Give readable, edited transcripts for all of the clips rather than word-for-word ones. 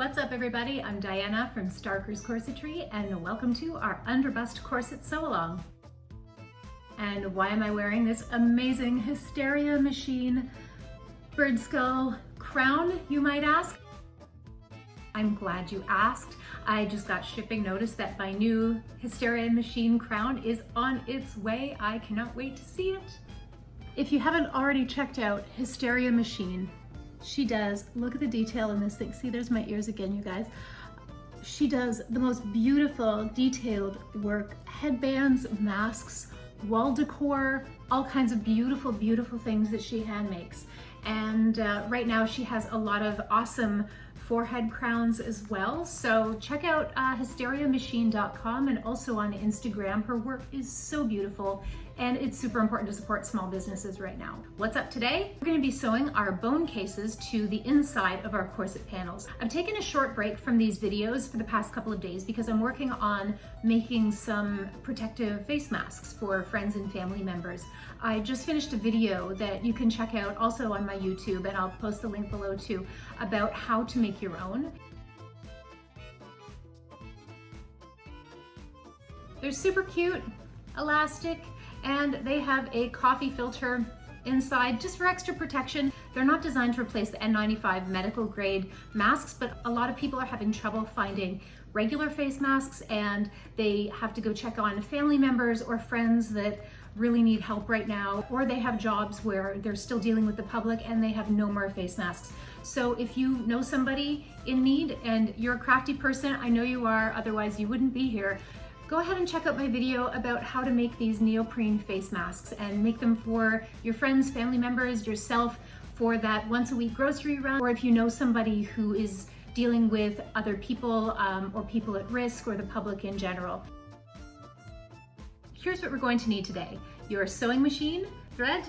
What's up everybody? I'm Diana from Starker's Corsetry and welcome to our Underbust Corset Sew Along. And why am I wearing this amazing Hysteria Machine bird skull crown, you might ask? I'm glad you asked. I just got shipping notice that my new Hysteria Machine crown is on its way. I cannot wait to see it. If you haven't already checked out Hysteria Machine, she does, look at the detail in this thing. See, there's my ears again, you guys. She does the most beautiful, detailed work, headbands, masks, wall decor, all kinds of beautiful, beautiful things that she hand makes. And right now she has a lot of awesome forehead crowns as well. So check out hysteriamachine.com and also on Instagram. Her work is so beautiful and it's super important to support small businesses right now. What's up today? We're going to be sewing our bone cases to the inside of our corset panels. I've taken a short break from these videos for the past couple of days because I'm working on making some protective face masks for friends and family members. I just finished a video that you can check out also on my YouTube, and I'll post the link below too, about how to make your own. They're super cute, elastic, and they have a coffee filter inside just for extra protection. They're not designed to replace the N95 medical grade masks, but a lot of people are having trouble finding regular face masks and they have to go check on family members or friends that really need help right now, or they have jobs where they're still dealing with the public and they have no more face masks. So if you know somebody in need and you're a crafty person, I know you are, otherwise you wouldn't be here, go ahead and check out my video about how to make these neoprene face masks and make them for your friends, family members, yourself, for that once a week grocery run, or if you know somebody who is dealing with other people or people at risk or the public in general. Here's what we're going to need today. Your sewing machine, thread,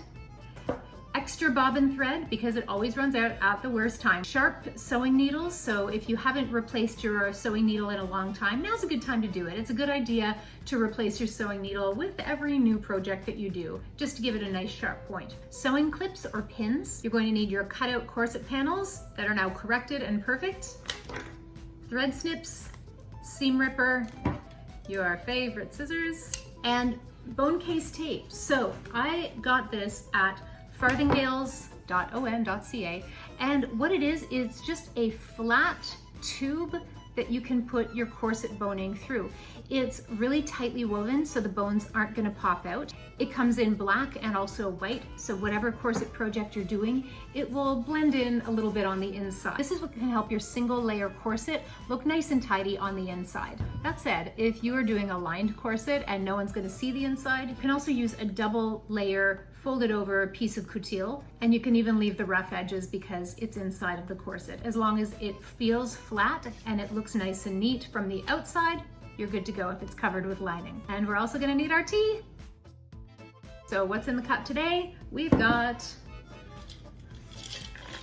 extra bobbin thread because it always runs out at the worst time. Sharp sewing needles, so if you haven't replaced your sewing needle in a long time, now's a good time to do it. It's a good idea to replace your sewing needle with every new project that you do, just to give it a nice sharp point. Sewing clips or pins. You're going to need your cutout corset panels that are now corrected and perfect. Thread snips, seam ripper, your favorite scissors, and bone case tape. So I got this at farthingales.on.ca, and what it is just a flat tube that you can put your corset boning through. It's really tightly woven so the bones aren't going to pop out. It comes in black and also white, so whatever corset project you're doing, it will blend in a little bit on the inside. This is what can help your single layer corset look nice and tidy on the inside. That said, if you are doing a lined corset and no one's going to see the inside, you can also use a double layer folded over piece of coutil, and you can even leave the rough edges because it's inside of the corset. As long as it feels flat and it looks nice and neat from the outside, you're good to go if it's covered with lining. And we're also gonna need our tea. So what's in the cup today? We've got,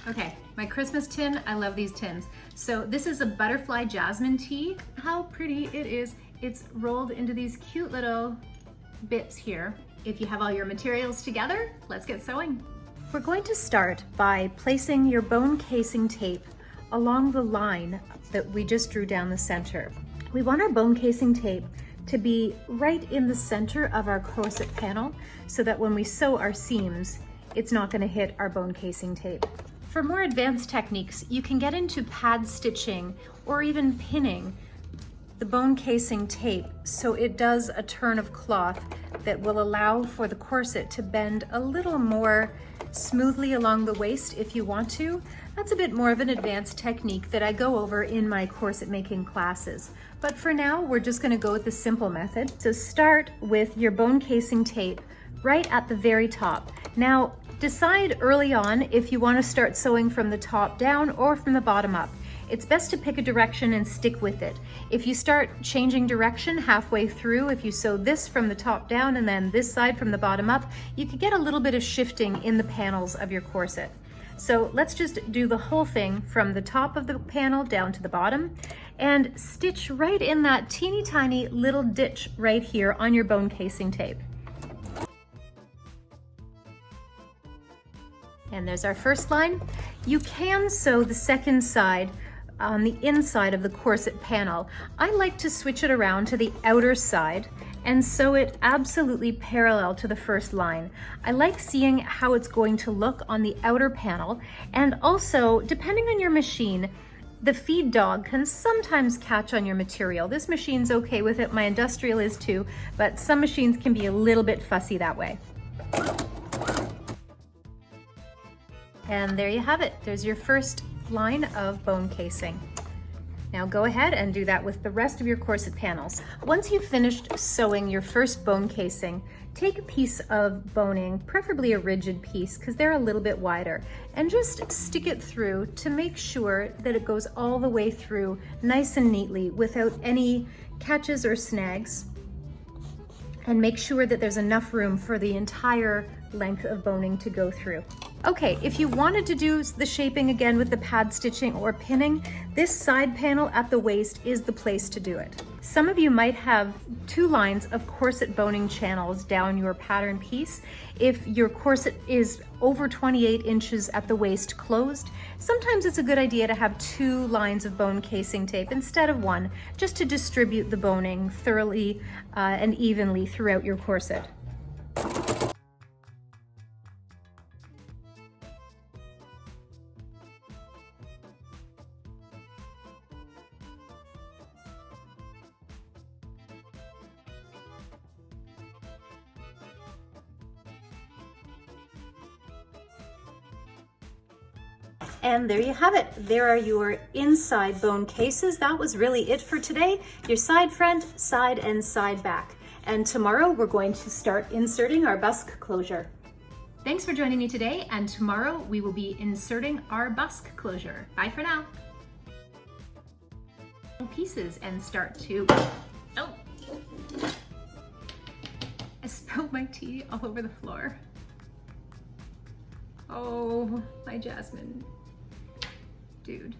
okay, my Christmas tin. I love these tins. So this is a butterfly jasmine tea. How pretty it is. It's rolled into these cute little bits here. If you have all your materials together, let's get sewing. We're going to start by placing your bone casing tape along the line that we just drew down the center. We want our bone casing tape to be right in the center of our corset panel so that when we sew our seams, it's not going to hit our bone casing tape. For more advanced techniques, you can get into pad stitching or even pinning the bone casing tape so it does a turn of cloth that will allow for the corset to bend a little more smoothly along the waist if you want to. That's a bit more of an advanced technique that I go over in my corset making classes. But for now, we're just going to go with the simple method. So start with your bone casing tape right at the very top. Now, decide early on if you want to start sewing from the top down or from the bottom up. It's best to pick a direction and stick with it. If you start changing direction halfway through, if you sew this from the top down and then this side from the bottom up, you could get a little bit of shifting in the panels of your corset. So let's just do the whole thing from the top of the panel down to the bottom and stitch right in that teeny tiny little ditch right here on your bone casing tape. And there's our first line. You can sew the second side on the inside of the corset panel, I like to switch it around to the outer side and sew it absolutely parallel to the first line. I like seeing how it's going to look on the outer panel, and also, depending on your machine, the feed dog can sometimes catch on your material. This machine's okay with it, my industrial is too, but some machines can be a little bit fussy that way. And there you have it. There's your first line of bone casing. Now go ahead and do that with the rest of your corset panels. Once you've finished sewing your first bone casing, take a piece of boning, preferably a rigid piece because they're a little bit wider, and just stick it through to make sure that it goes all the way through nice and neatly without any catches or snags. And make sure that there's enough room for the entire length of boning to go through. Okay, if you wanted to do the shaping again with the pad stitching or pinning, this side panel at the waist is the place to do it. Some of you might have 2 lines of corset boning channels down your pattern piece. If your corset is over 28 inches at the waist closed, sometimes it's a good idea to have 2 lines of bone casing tape instead of 1, just to distribute the boning thoroughly and evenly throughout your corset. And there you have it. There are your inside bone cases. That was really it for today. Your side front, side, and side back. And tomorrow we're going to start inserting our busk closure. Thanks for joining me today, and tomorrow we will be inserting our busk closure. Bye for now. Pieces and start to, oh, I spilled my tea all over the floor. Oh, my jasmine. Dude.